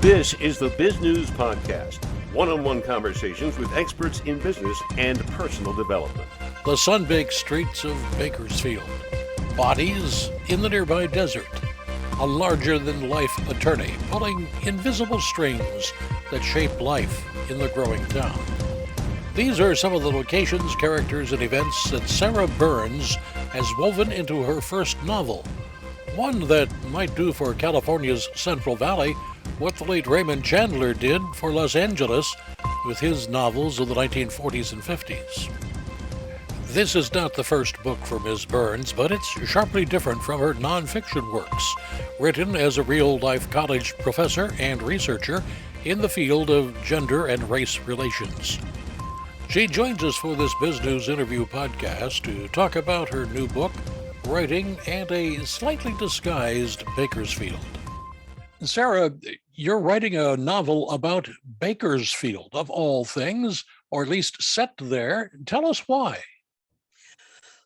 This is the Biz News Podcast, one-on-one conversations with experts in business and personal development. The sunbaked streets of Bakersfield, bodies in the nearby desert, a larger-than-life attorney pulling invisible strings that shape life in the growing town. These are some of the locations, characters, and events that Sarah Burns has woven into her first novel, one that might do for California's Central Valley what the late Raymond Chandler did for Los Angeles with his novels of the 1940s and 50s. This is not the first book for Ms. Burns, but it's sharply different from her nonfiction works, written as a real-life college professor and researcher in the field of gender and race relations. She joins us for this Bizgnus Interview Podcast to talk about her new book, writing, and a slightly disguised Bakersfield. Sarah, you're writing a novel about Bakersfield, of all things, or at least set there. Tell us why.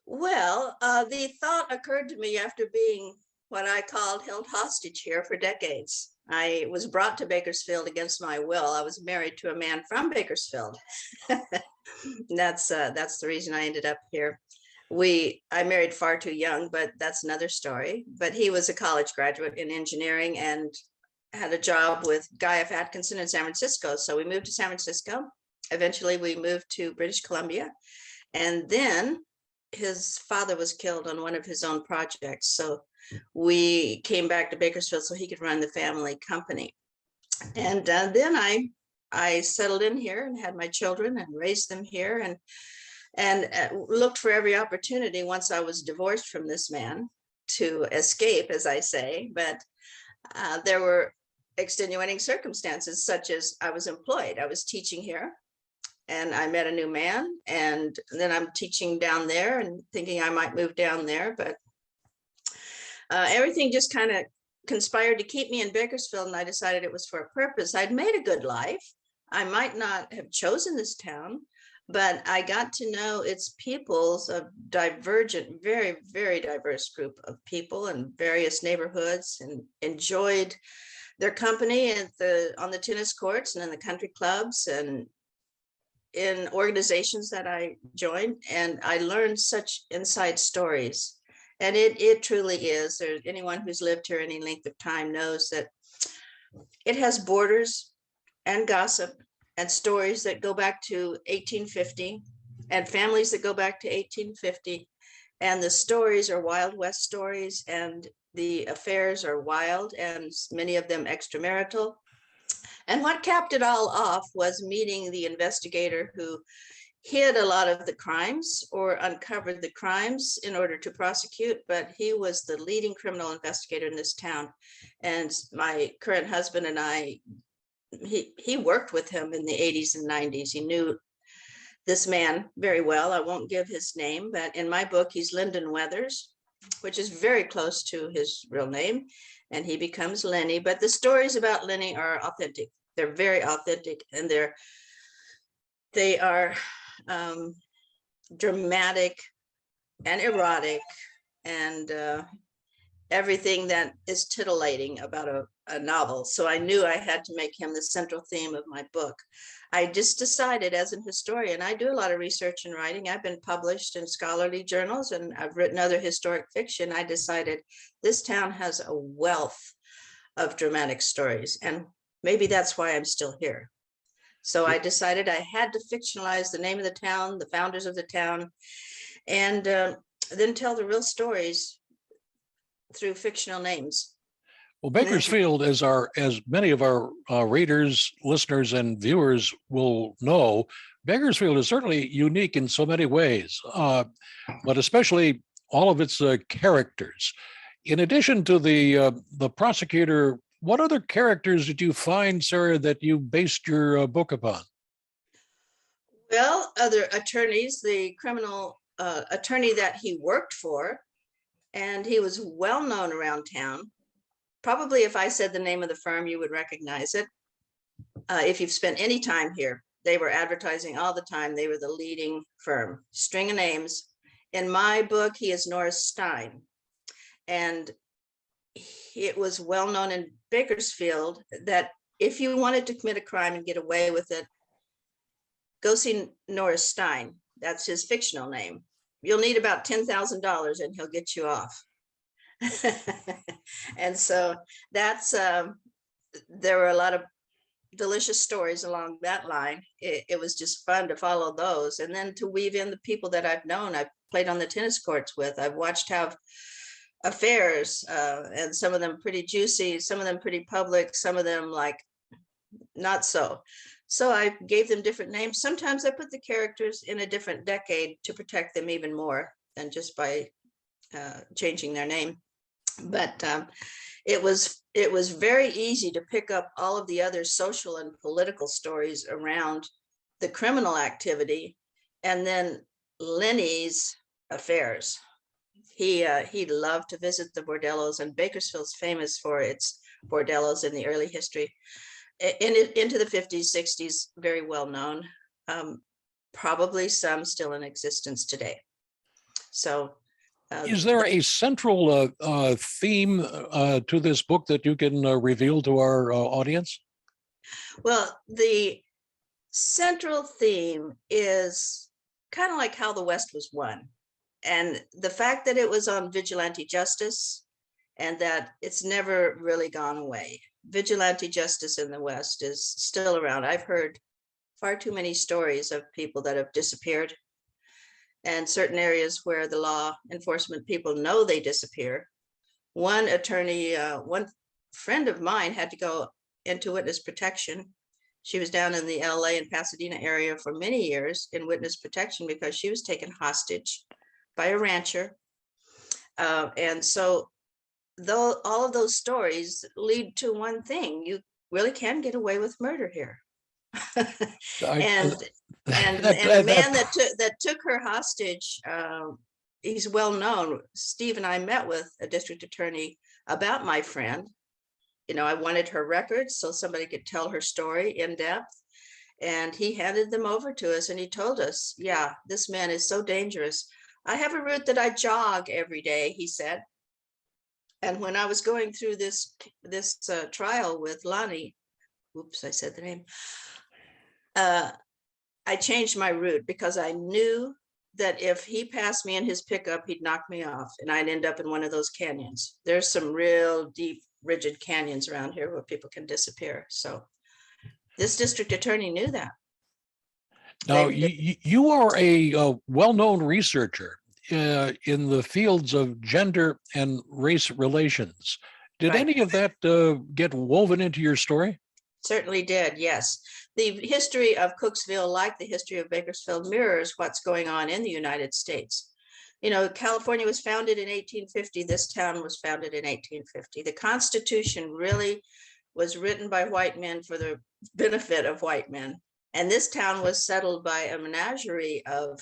Well, the thought occurred to me after being what I called held hostage here for decades. I was brought to Bakersfield against my will. I was married to a man from Bakersfield. That's the reason I ended up here. I married far too young, but that's another story. But he was a college graduate in engineering and had a job with Guy F. Atkinson in San Francisco. So we moved to San Francisco. Eventually we moved to British Columbia. And then his father was killed on one of his own projects. So we came back to Bakersfield so he could run the family company. And then I settled in here and had my children and raised them here and looked for every opportunity once I was divorced from this man to escape, as I say. But there were extenuating circumstances, such as I was employed. I was teaching here and I met a new man, and then I'm teaching down there and thinking I might move down there. But everything just kind of conspired to keep me in Bakersfield, and I decided it was for a purpose. I'd made a good life. I might not have chosen this town, but I got to know its peoples, a divergent, very, very diverse group of people in various neighborhoods, and enjoyed their company on the tennis courts and in the country clubs and in organizations that I joined. And I learned such inside stories. And it truly is. Anyone who's lived here any length of time knows that it has borders and gossip and stories that go back to 1850 and families that go back to 1850. And the stories are Wild West stories, and the affairs are wild, and many of them extramarital. And what capped it all off was meeting the investigator who hid a lot of the crimes or uncovered the crimes in order to prosecute, but he was the leading criminal investigator in this town. And my current husband and I, he worked with him in the 80s and 90s. He knew this man very well. I won't give his name, but in my book, he's Lyndon Weathers, which is very close to his real name, and he becomes Lenny. But the stories about Lenny are authentic. They're very authentic, and they are dramatic and erotic and everything that is titillating about a novel. So I knew I had to make him the central theme of my book. I just decided, as an historian, I do a lot of research and writing. I've been published in scholarly journals and I've written other historic fiction. I decided this town has a wealth of dramatic stories, and maybe that's why I'm still here. So I decided I had to fictionalize the name of the town, the founders of the town, and then tell the real stories through fictional names. Well, Bakersfield, as many of our readers, listeners, and viewers will know, Bakersfield is certainly unique in so many ways, but especially all of its characters. In addition to the prosecutor, what other characters did you find, Sarah, that you based your book upon? Well, other attorneys, the criminal attorney that he worked for, and he was well known around town. Probably if I said the name of the firm, you would recognize it. If you've spent any time here, they were advertising all the time. They were the leading firm, string of names. In my book, he is Norris Stein. And it was well known in Bakersfield that if you wanted to commit a crime and get away with it, go see Norris Stein. That's his fictional name. You'll need about $10,000 and he'll get you off. And so that's, there were a lot of delicious stories along that line. It was just fun to follow those. And then to weave in the people that I've known, I've played on the tennis courts with, I've watched have affairs, and some of them pretty juicy, some of them pretty public, some of them like not so. So I gave them different names. Sometimes I put the characters in a different decade to protect them even more than just by changing their name. But it was very easy to pick up all of the other social and political stories around the criminal activity, and then Lenny's affairs. He loved to visit the bordellos, and Bakersfield's famous for its bordellos in the early history. Into the 50s, 60s, very well known, probably some still in existence today. So is there a central theme to this book that you can reveal to our audience? Well, the central theme is kind of like how the West was won, and the fact that it was on vigilante justice and that it's never really gone away. Vigilante justice in the West is still around. I've heard far too many stories of people that have disappeared, and certain areas where the law enforcement people know they disappear. One attorney, one friend of mine had to go into witness protection. She was down in the LA and Pasadena area for many years in witness protection because she was taken hostage by a rancher. And so though all of those stories lead to one thing: you really can get away with murder here. And the man that took her hostage, he's well known. Steve and I met with a district attorney about my friend. You know, I wanted her records so somebody could tell her story in depth, and he handed them over to us, and he told us, yeah, this man is so dangerous. I have a route that I jog every day, he said. And when I was going through this trial with Lonnie, oops, I said the name, I changed my route because I knew that if he passed me in his pickup, he'd knock me off and I'd end up in one of those canyons. There's some real deep, rigid canyons around here where people can disappear. So this district attorney knew that. Now, you are a well-known researcher in the fields of gender and race relations. Did any of that get woven into your story? Certainly did, yes. The history of Cooksville, like the history of Bakersfield, mirrors what's going on in the United States. You know, California was founded in 1850. This town was founded in 1850. The Constitution really was written by white men for the benefit of white men. And this town was settled by a menagerie of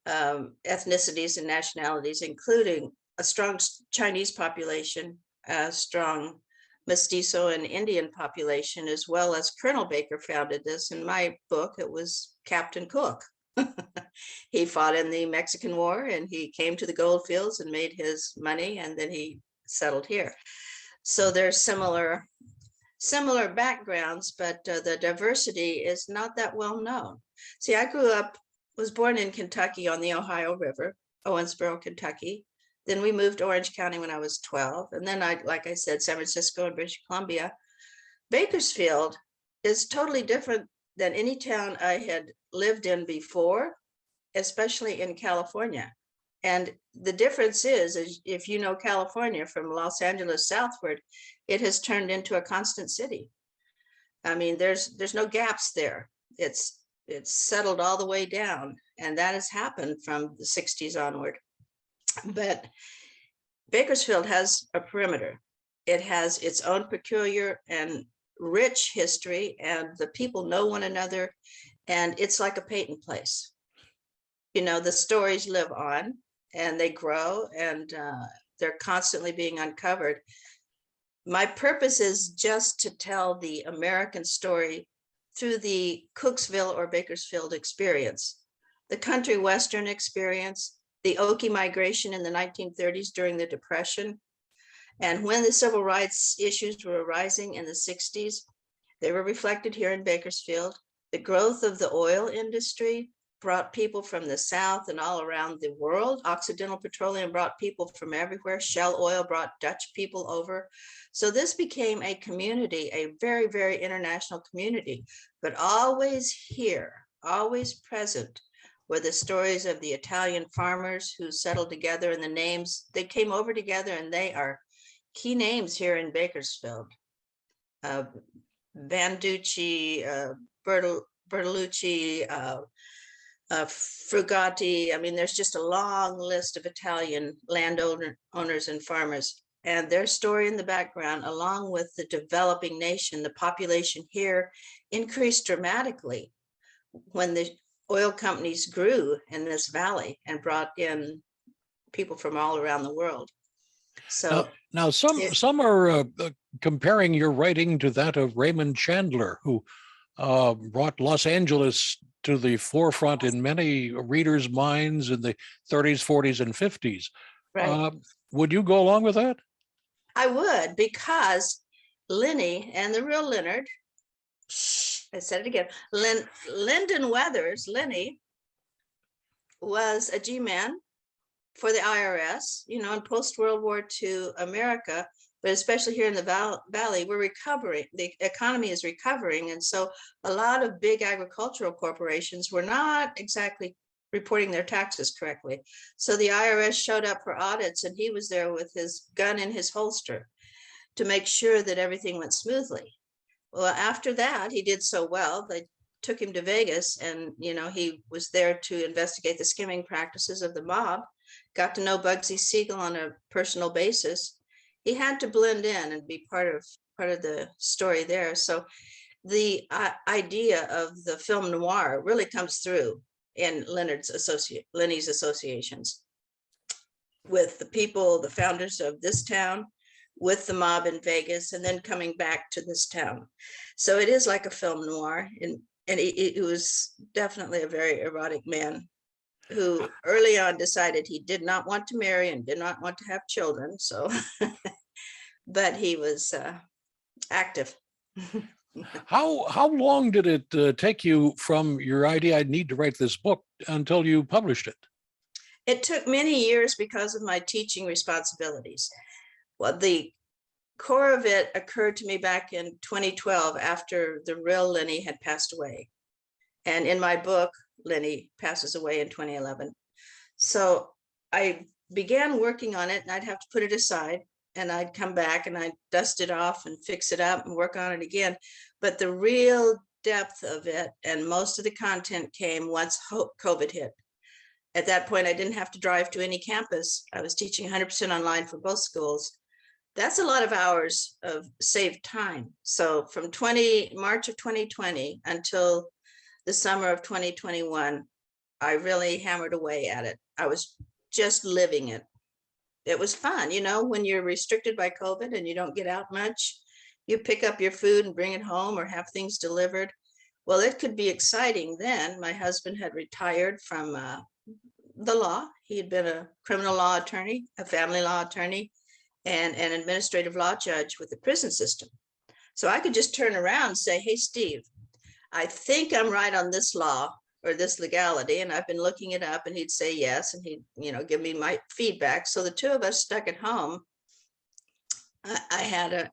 ethnicities and nationalities, including a strong Chinese population, a strong Mestizo and Indian population, as well as Colonel Baker founded this. In my book, it was Captain Cook. He fought in the Mexican War, and he came to the gold fields and made his money, and then he settled here. So there's similar backgrounds, but the diversity is not that well known. See, I was born in Kentucky on the Ohio River, Owensboro, Kentucky. Then we moved to Orange County when I was 12. And then like I said, San Francisco and British Columbia. Bakersfield is totally different than any town I had lived in before, especially in California. And the difference is if you know California from Los Angeles southward, it has turned into a constant city. I mean, there's no gaps there. It's settled all the way down, and that has happened from the 60s onward. But Bakersfield has a perimeter. It has its own peculiar and rich history, and the people know one another, and it's like a Peyton place. You know, the stories live on and they grow, and they're constantly being uncovered. My purpose is just to tell the American story through the Cooksville or Bakersfield experience, the country western experience, the Okie migration in the 1930s during the Depression, and when the civil rights issues were arising in the 60s, They were reflected here in Bakersfield. The growth of the oil industry brought people from the South and all around the world. Occidental Petroleum brought people from everywhere. Shell Oil brought Dutch people over. So this became a community, a very, very international community, but always here, always present were the stories of the Italian farmers who settled together, and the names, they came over together, and they are key names here in Bakersfield. Banducci, Bertolucci, Frugati. I mean, there's just a long list of Italian landowners and farmers, and their story in the background, along with the developing nation. The population here increased dramatically when the oil companies grew in this valley and brought in people from all around the world. So now some are comparing your writing to that of Raymond Chandler, who brought Los Angeles to the forefront in many readers' minds in the 30s, 40s, and 50s. right. Would you go along with that? I would, because Lenny and the real Leonard, I said it again, Lyndon Weathers, Lenny, was a G-man for the IRS, you know, in post-World War II America, but especially here in the Valley, we're recovering. The economy is recovering. And so a lot of big agricultural corporations were not exactly reporting their taxes correctly. So the IRS showed up for audits, and he was there with his gun in his holster to make sure that everything went smoothly. Well, after that, he did so well, they took him to Vegas, and, you know, he was there to investigate the skimming practices of the mob, got to know Bugsy Siegel on a personal basis. He had to blend in and be part of the story there. So the idea of the film noir really comes through in Lenny's associations with the people, the founders of this town, with the mob in Vegas, and then coming back to this town. So it is like a film noir, and he was definitely a very erotic man who early on decided he did not want to marry and did not want to have children. So, but he was active. How long did it take you from your idea, I need to write this book, until you published it? It took many years because of my teaching responsibilities. Well, the core of it occurred to me back in 2012 after the real Lenny had passed away. And in my book, Lenny passes away in 2011. So I began working on it, and I'd have to put it aside, and I'd come back and I'd dust it off and fix it up and work on it again. But the real depth of it and most of the content came once COVID hit. At that point, I didn't have to drive to any campus. I was teaching 100% online for both schools. That's a lot of hours of saved time. So from March of 2020 until the summer of 2021, I really hammered away at it. I was just living it. It was fun. You know, when you're restricted by COVID and you don't get out much, you pick up your food and bring it home or have things delivered. Well, it could be exciting then. My husband had retired from the law. He had been a criminal law attorney, a family law attorney, and an administrative law judge with the prison system. So I could just turn around and say, hey, Steve, I think I'm right on this law or this legality, and I've been looking it up, and he'd say yes, and he'd, you know, give me my feedback. So the two of us stuck at home. I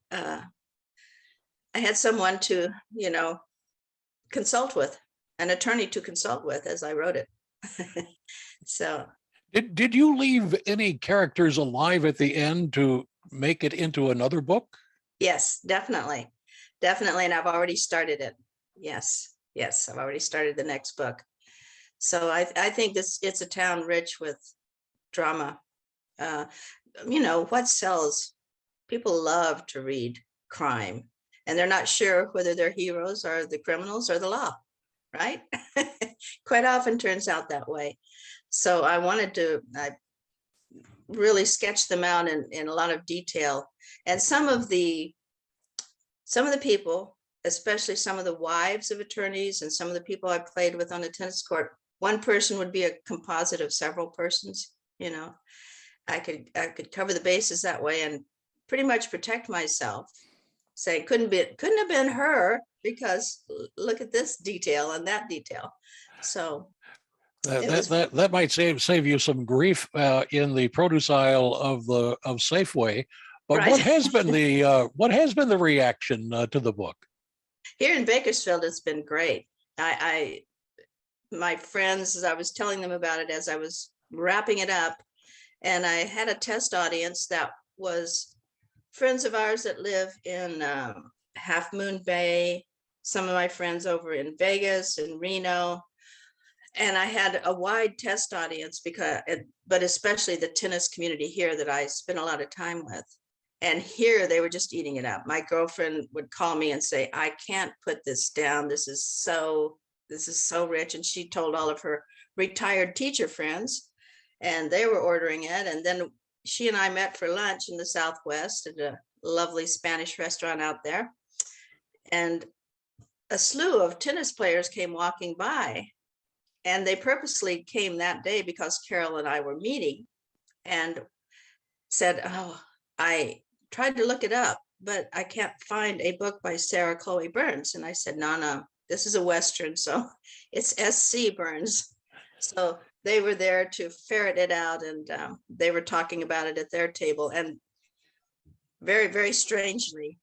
had someone to, you know, consult with, an attorney to consult with as I wrote it. So Did you leave any characters alive at the end to make it into another book? Yes, definitely. And I've already started it. Yes, I've already started the next book. So I think it's a town rich with drama. You know, what sells? People love to read crime, and they're not sure whether their heroes are the criminals or the law, right? Quite often turns out that way. So I really sketched them out in a lot of detail. And some of the people, especially some of the wives of attorneys and some of the people I played with on the tennis court, one person would be a composite of several persons. You know, I could cover the bases that way and pretty much protect myself saying couldn't have been her, because look at this detail and that detail. So that might save you some grief in the produce aisle of Safeway. But right. what has been the reaction to the book? Here in Bakersfield, it's been great. My friends, I was telling them about it as I was wrapping it up, and I had a test audience that was friends of ours that live in Half Moon Bay, some of my friends over in Vegas and Reno. And I had a wide test audience but especially the tennis community here that I spent a lot of time with. And here they were just eating it up. My girlfriend would call me and say, I can't put this down. This is so rich. And she told all of her retired teacher friends, and they were ordering it. And then she and I met for lunch in the Southwest at a lovely Spanish restaurant out there. And a slew of tennis players came walking by, and they purposely came that day because Carol and I were meeting, and said, oh, I tried to look it up, but I can't find a book by Sarah Chloe Burns. And I said, no, this is a Western, so it's S.C. Burns. So they were there to ferret it out, and they were talking about it at their table. And very, very strangely,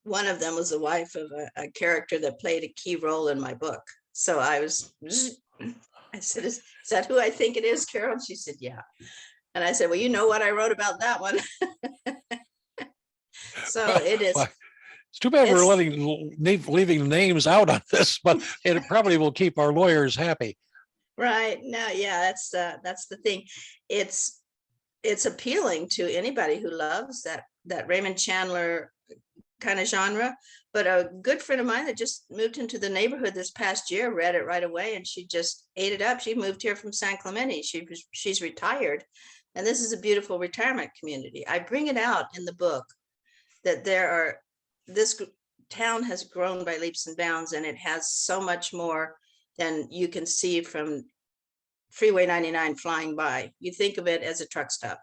one of them was the wife of a character that played a key role in my book. So I said, is that who I think it is, Carol? She said, yeah. And I said, well, you know what I wrote about that one. So it is. Well, it's too bad we're leaving names out on this, but it probably will keep our lawyers happy. Right. No, yeah, that's the thing. It's appealing to anybody who loves that Raymond Chandler kind of genre. But a good friend of mine that just moved into the neighborhood this past year read it right away, and she just ate it up. She moved here from San Clemente. She's retired, and this is a beautiful retirement community. I bring it out in the book that this town has grown by leaps and bounds, and it has so much more than you can see from Freeway 99 flying by. You think of it as a truck stop,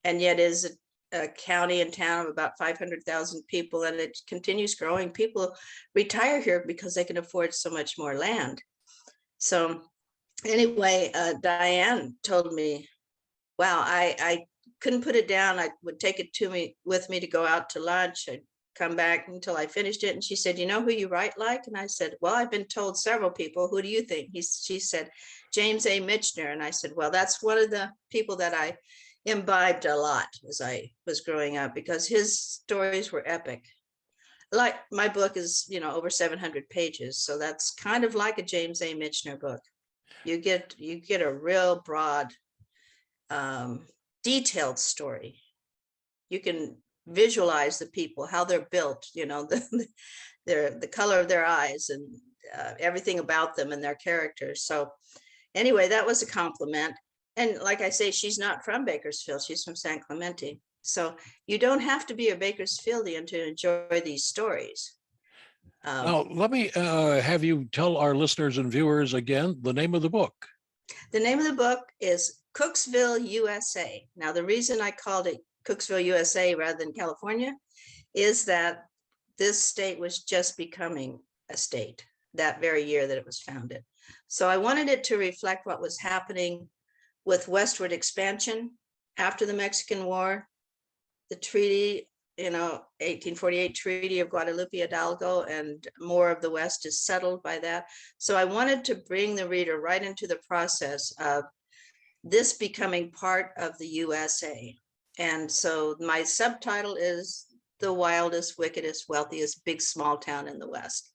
and yet is a county and town of about 500,000 people, and it continues growing. People retire here because they can afford so much more land. So anyway, Diane told me, wow, I couldn't put it down. I would take it with me to go out to lunch. I'd come back until I finished it. And she said, you know who you write like? And I said, well, I've been told several people. Who do you think? She said, James A. Michener. And I said, well, that's one of the people that I imbibed a lot as I was growing up, because his stories were epic. Like my book is, over 700 pages. So that's kind of like a James A. Michener book. You get a real broad, detailed story. You can visualize the people, how they're built, the color of their eyes, and everything about them and their characters. So anyway, that was a compliment. And like I say, she's not from Bakersfield. She's from San Clemente. So you don't have to be a Bakersfieldian to enjoy these stories. Now, let me have you tell our listeners and viewers again the name of the book. The name of the book is Cooksville, USA. Now, the reason I called it Cooksville, USA rather than California is that this state was just becoming a state that very year that it was founded. So I wanted it to reflect what was happening with westward expansion after the Mexican War, the treaty, 1848 Treaty of Guadalupe Hidalgo, and more of the West is settled by that. So I wanted to bring the reader right into the process of this becoming part of the USA. And so my subtitle is The Wildest, Wickedest, Wealthiest Big Small Town in the West.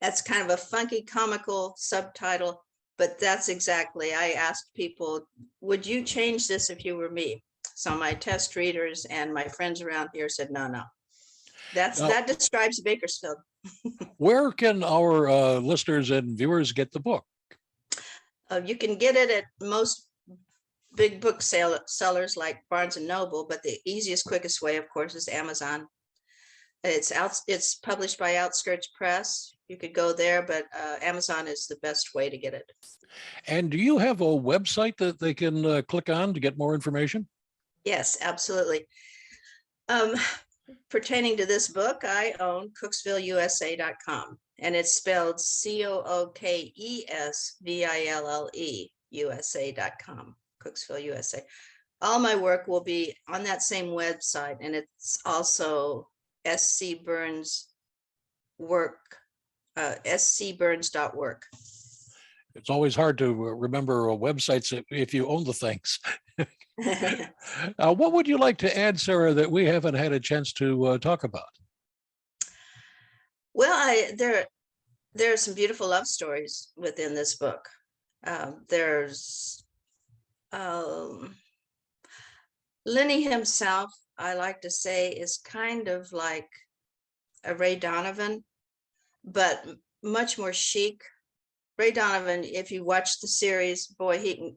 That's kind of a funky, comical subtitle, but that's exactly, I asked people, would you change this if you were me? So my test readers and my friends around here said, no. That describes Bakersfield. Where can our listeners and viewers get the book? You can get it at most big book sellers like Barnes and Noble, but the easiest, quickest way, of course, is Amazon. It's published by Outskirts Press. You could go there, but Amazon is the best way to get it. And do you have a website that they can click on to get more information? Yes, absolutely. pertaining to this book, I own CooksvilleUSA.com, and it's spelled COOKESVILLE USA.com, Cooksville, USA. All my work will be on that same website, and it's also SC Burns work, scburns.work. It's always hard to remember websites if you own the things. What would you like to add, Sarah, that we haven't had a chance to talk about? Well, there are some beautiful love stories within this book. There's Lenny himself, I like to say, is kind of like a Ray Donovan, but much more chic. Ray Donovan, if you watch the series, boy, he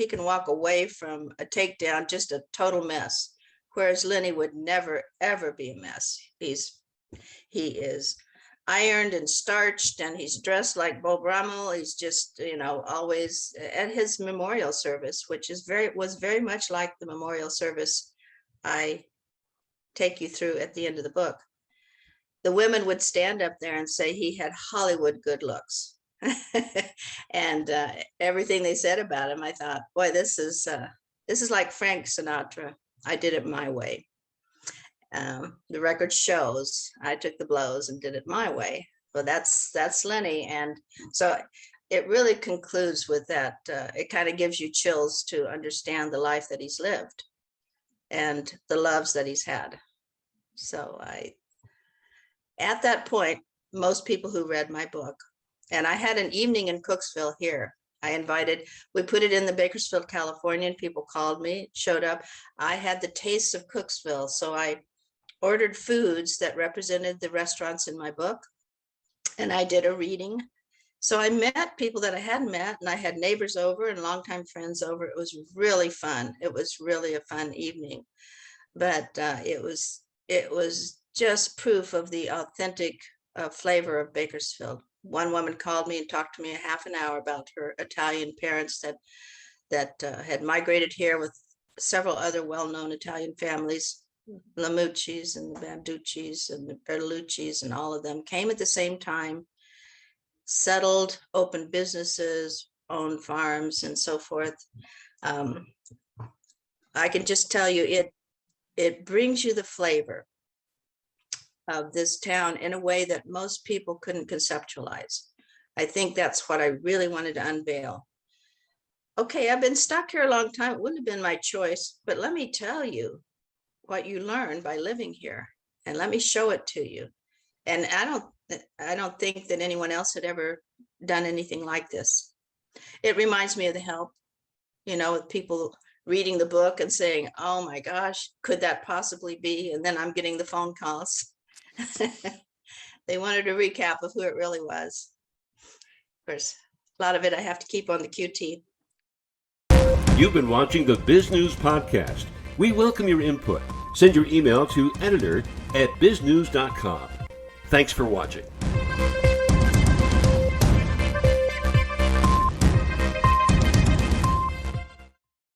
can walk away from a takedown just a total mess, whereas Lenny would never ever be a mess. He is ironed and starched, and he's dressed like Beau Brummel. He's just, always at his memorial service, which was very much like the memorial service I take you through at the end of the book. The women would stand up there and say he had Hollywood good looks. And everything they said about him, I thought, boy, this is like Frank Sinatra. I did it my way. The record shows I took the blows and did it my way. Well, that's Lenny. And so it really concludes with that. It kind of gives you chills to understand the life that he's lived and the loves that he's had. So at that point, most people who read my book, and I had an evening in Cooksville here. We put it in the Bakersfield, California, and people called me, showed up. I had the taste of Cooksville. So I ordered foods that represented the restaurants in my book, and I did a reading. So I met people that I hadn't met, and I had neighbors over and longtime friends over. It was really fun. It was really a fun evening, but it was just proof of the authentic flavor of Bakersfield. One woman called me and talked to me a half an hour about her Italian parents that had migrated here with several other well-known Italian families. Lamucci's and the Banducci's and the Bertolucci's, and all of them came at the same time, settled, opened businesses, owned farms, and so forth. I can just tell you, it brings you the flavor of this town in a way that most people couldn't conceptualize. I think that's what I really wanted to unveil. Okay, I've been stuck here a long time. It wouldn't have been my choice, but let me tell you what you learn by living here, and let me show it to you. And I don't think that anyone else had ever done anything like this. It reminds me of The Help, with people reading the book and saying, oh my gosh, could that possibly be? And then I'm getting the phone calls. They wanted a recap of who it really was. Of course, a lot of it I have to keep on the QT. You've been watching the Bizgnus Podcast. We welcome your input. Send your email to editor@biznews.com. Thanks for watching.